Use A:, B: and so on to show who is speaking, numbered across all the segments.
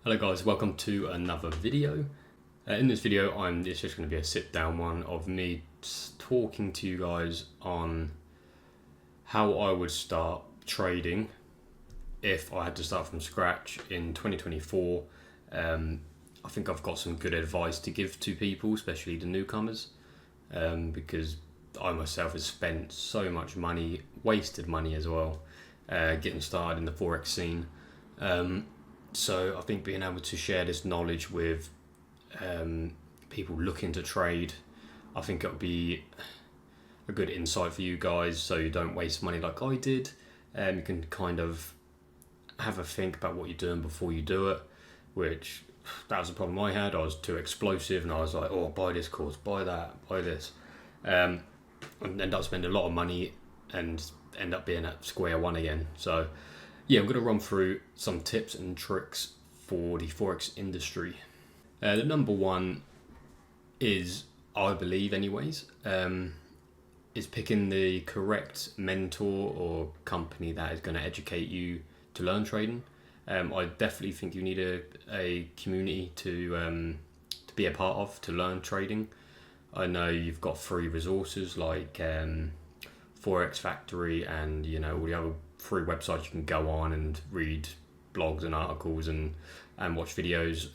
A: Hello guys, welcome to another video. In this video, it's just going to be a sit down one of me talking to you guys on how I would start trading if I had to start from scratch in 2024. I think I've got some good advice to give to people, especially the newcomers, because I myself have spent so much money, wasted money as well, getting started in the Forex scene. So I think being able to share this knowledge with people looking to trade, I think it'll be a good insight for you guys, so you don't waste money like I did. You can kind of have a think about what you're doing before you do it, which that was the problem I had. I was too explosive, and I was like, "Oh, buy this course, buy that, buy this," and end up spending a lot of money and end up being at square one again. So yeah, I'm going to run through some tips and tricks for the Forex industry. The number one is, I believe anyways, is picking the correct mentor or company that is going to educate you to learn trading. I definitely think you need a community to be a part of to learn trading. I know you've got free resources like Forex Factory and all the other free websites you can go on and read blogs and articles and watch videos,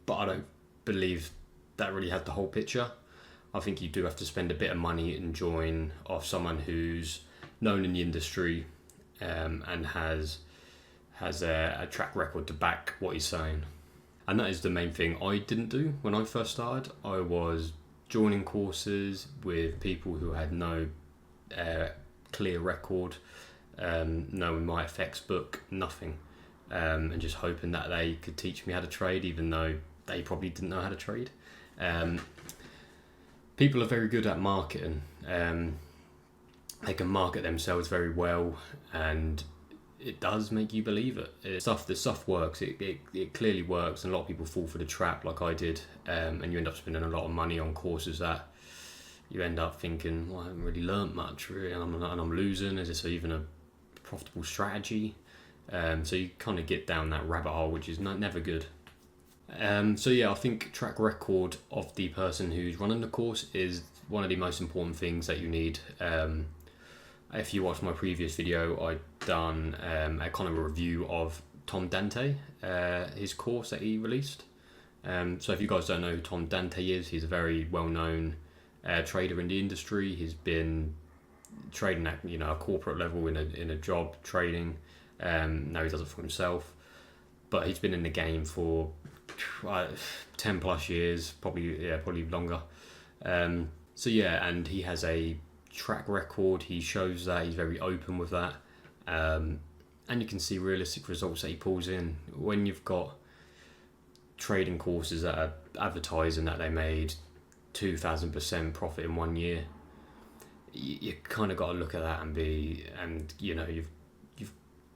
A: but I don't believe that really has the whole picture. I think you do have to spend a bit of money and join off someone who's known in the industry and has a track record to back what he's saying. And that is the main thing I didn't do when I first started. I was joining courses with people who had no clear record, knowing my FX book, nothing, and just hoping that they could teach me how to trade, even though they probably didn't know how to trade. People are very good at marketing. They can market themselves very well, and it does make you believe it. The stuff works. It clearly works, and a lot of people fall for the trap like I did, and you end up spending a lot of money on courses that you end up thinking, well, I haven't really learnt much, really, and I'm losing. Is this even a profitable strategy? So you kind of get down that rabbit hole, which is never good. So yeah, I think track record of the person who's running the course is one of the most important things that you need. If you watched my previous video, I'd done a kind of a review of Tom Dante, his course that he released. So if you guys don't know who Tom Dante is, he's a very well-known trader in the industry. He's been trading at a corporate level in a job trading. Now he does it for himself, but he's been in the game for 10 plus years, probably longer. So yeah, and he has a track record. He shows that he's very open with that, and you can see realistic results that he pulls in. When you've got trading courses that are advertising that they made 2,000% profit in 1 year, you kind of got to look at that and you've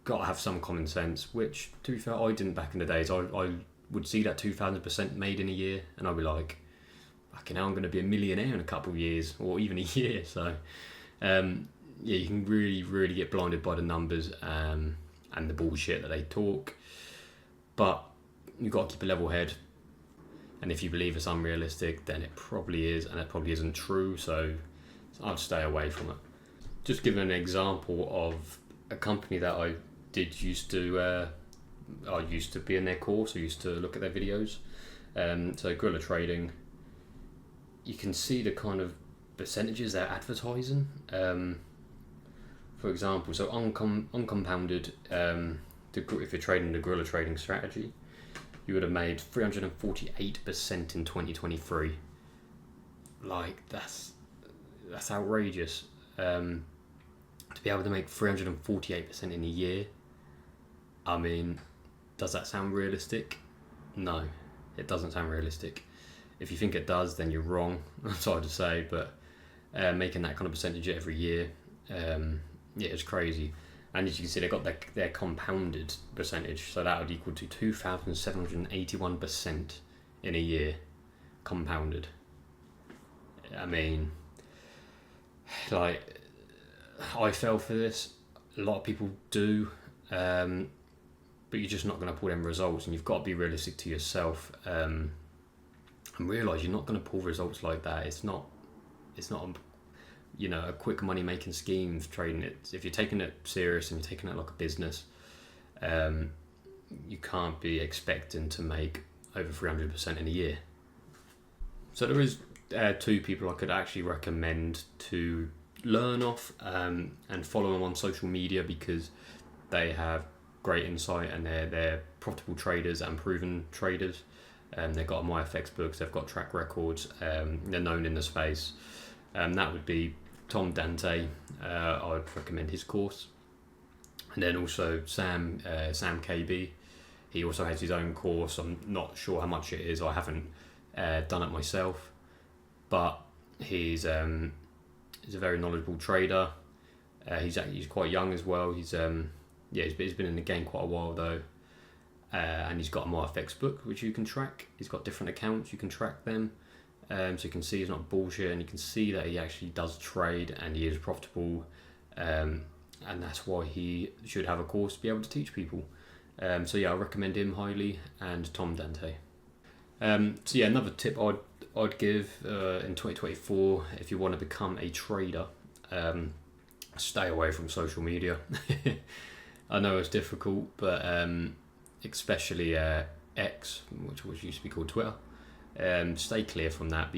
A: got to have some common sense, which to be fair I didn't back in the days. I would see that 2,000% made in a year and I'd be like, fucking hell, I'm going to be a millionaire in a couple of years or even a year. So you can really get blinded by the numbers and the bullshit that they talk, but you've got to keep a level head. And if you believe it's unrealistic, then it probably is, and it probably isn't true, so I'd stay away from it. Just giving an example of a company that I used to be in their course. I used to look at their videos. So Guerrilla Trading, you can see the kind of percentages they're advertising. For example, so uncompounded, if you're trading the Guerrilla Trading strategy, you would have made 348% in 2023. Like, that's outrageous. To be able to make 348% in a year, I mean, does that sound realistic? No, it doesn't sound realistic. If you think it does, then you're wrong. I'm sorry to say, but making that kind of percentage every year, it's crazy. And as you can see, they got their compounded percentage, so that would equal to 2,781% in a year, compounded. I mean, like, I fell for this. A lot of people do. but you're just not going to pull them results, and you've got to be realistic to yourself, and realise you're not going to pull results like that. It's not a quick money making scheme for trading. It, if you're taking it serious and you're taking it like a business, you can't be expecting to make over 300% in a year. So there is 2 people I could actually recommend to learn off and follow them on social media, because they have great insight and they're profitable traders and proven traders. They've got MyFX books, they've got track records, they're known in the space. That would be Tom Dante. I would recommend his course. And then also Sam KB. He also has his own course. I'm not sure how much it is. I haven't done it myself, but he's a very knowledgeable trader. He's quite young as well. He's been in the game quite a while though, and he's got a MyFX book which you can track. He's got different accounts, you can track them, so you can see he's not bullshit, and you can see that he actually does trade and he is profitable, and that's why he should have a course to be able to teach people. I recommend him highly, and Tom Dante. Another tip I'd give in 2024, if you want to become a trader, stay away from social media. I know it's difficult, but especially X, which used to be called Twitter, stay clear from that,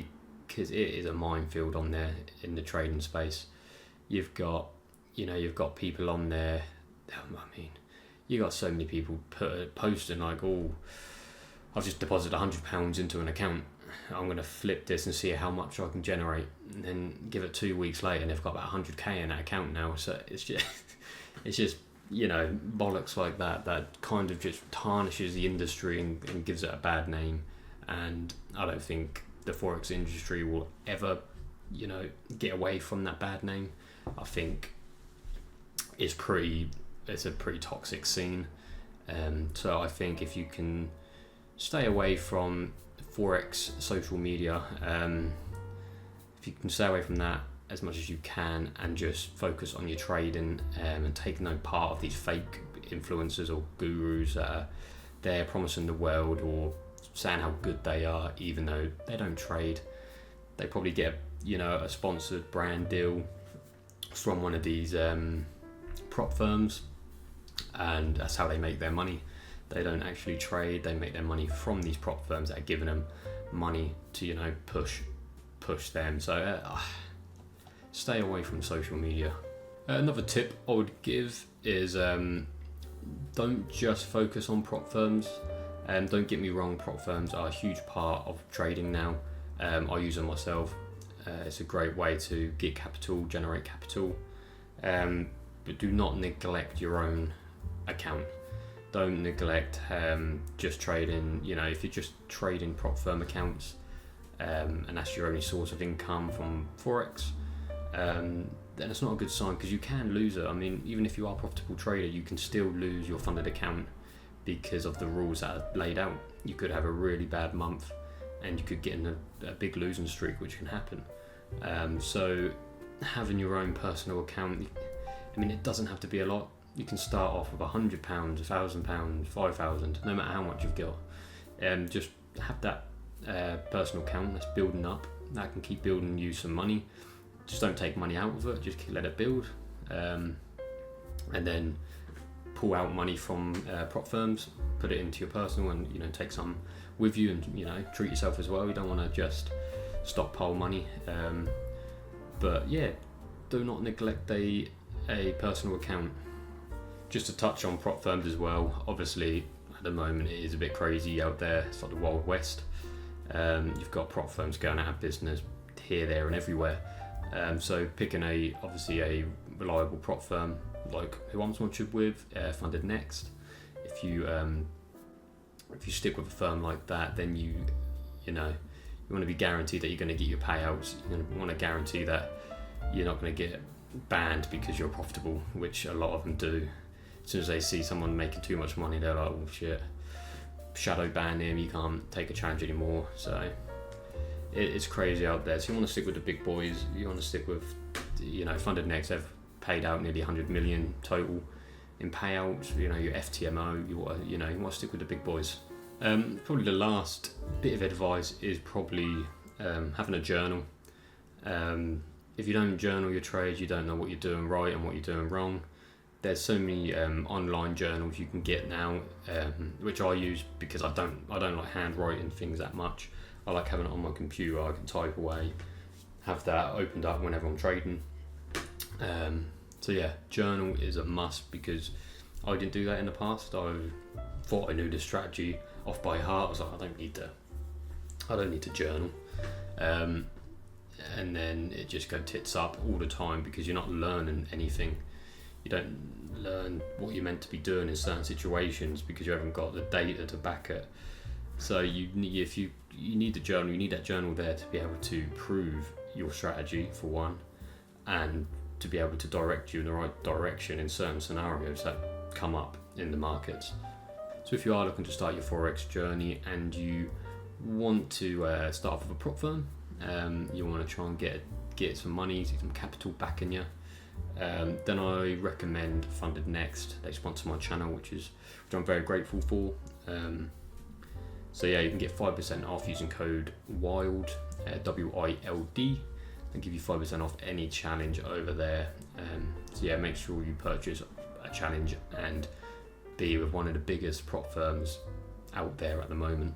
A: because it is a minefield on there in the trading space. You've got people on there. I mean, you got so many people posting like, "Oh, I've just deposited £100 into an account. I'm going to flip this and see how much I can generate." And then give it 2 weeks later, and they've got about 100k in that account now. So it's just bollocks like that kind of just tarnishes the industry and gives it a bad name. And I don't think the Forex industry will ever get away from that bad name. I think it's a pretty toxic scene, so I think if you can stay away from Forex social media, if you can stay away from that as much as you can and just focus on your trading, and take no part of these fake influencers or gurus that are there promising the world or saying how good they are, even though they don't trade. They probably get a sponsored brand deal from one of these prop firms, and that's how they make their money. They don't actually trade. They make their money from these prop firms that are giving them money to push them. So stay away from social media. Another tip I would give is don't just focus on prop firms. Don't get me wrong, prop firms are a huge part of trading now. I use them myself. It's a great way to get capital, generate capital, but do not neglect your own account. Don't neglect just trading. If you're just trading prop firm accounts, and that's your only source of income from Forex, then it's not a good sign, because you can lose it. I mean, even if you are a profitable trader, you can still lose your funded account because of the rules that are laid out. You could have a really bad month and you could get in a big losing streak, which can happen. So having your own personal account, I mean, it doesn't have to be a lot. You can start off with £100, £1,000, 5,000, no matter how much you've got. Just have that personal account that's building up. That can keep building you some money. Just don't take money out of it. Just let it build, and then pull out money from prop firms, put it into your personal, and take some with you, and treat yourself as well. You don't want to just stockpile money, but yeah, do not neglect a personal account. Just to touch on prop firms as well, obviously at the moment it is a bit crazy out there. It's like the Wild West. You've got prop firms going out of business here, there and everywhere. So picking a reliable prop firm like who I'm sponsored with, Funded Next. If you stick with a firm like that, then you want to be guaranteed that you're going to get your payouts. You want to guarantee that you're not going to get banned because you're profitable, which a lot of them do. As soon as they see someone making too much money, they're like, "Oh shit, shadow ban him, you can't take a challenge anymore." So it's crazy out there. So you want to stick with the big boys. You want to stick with, Funded Next. They've paid out nearly 100 million total. in payouts, you know, your FTMO, you want to stick with the big boys. Probably the last bit of advice is probably having a journal. If you don't journal your trades, you don't know what you're doing right and what you're doing wrong. There's so many online journals you can get now, which I use because I don't like handwriting things that much. I like having it on my computer. I can type away, have that opened up whenever I'm trading. So yeah, journal is a must because I didn't do that in the past. I thought I knew the strategy off by heart. I was like, I don't need to journal. And then it just go tits up all the time because you're not learning anything. You don't learn what you're meant to be doing in certain situations because you haven't got the data to back it. So you need the journal, you need that journal there to be able to prove your strategy for one, and to be able to direct you in the right direction in certain scenarios that come up in the markets. So if you are looking to start your Forex journey and you want to start off with a prop firm, you want to try and get some money, some capital back in you, then I recommend Funded Next. They sponsor my channel, which I'm very grateful for. So yeah, you can get 5% off using code WILD, WILD, and give you 5% off any challenge over there. So yeah, make sure you purchase a challenge and be with one of the biggest prop firms out there at the moment.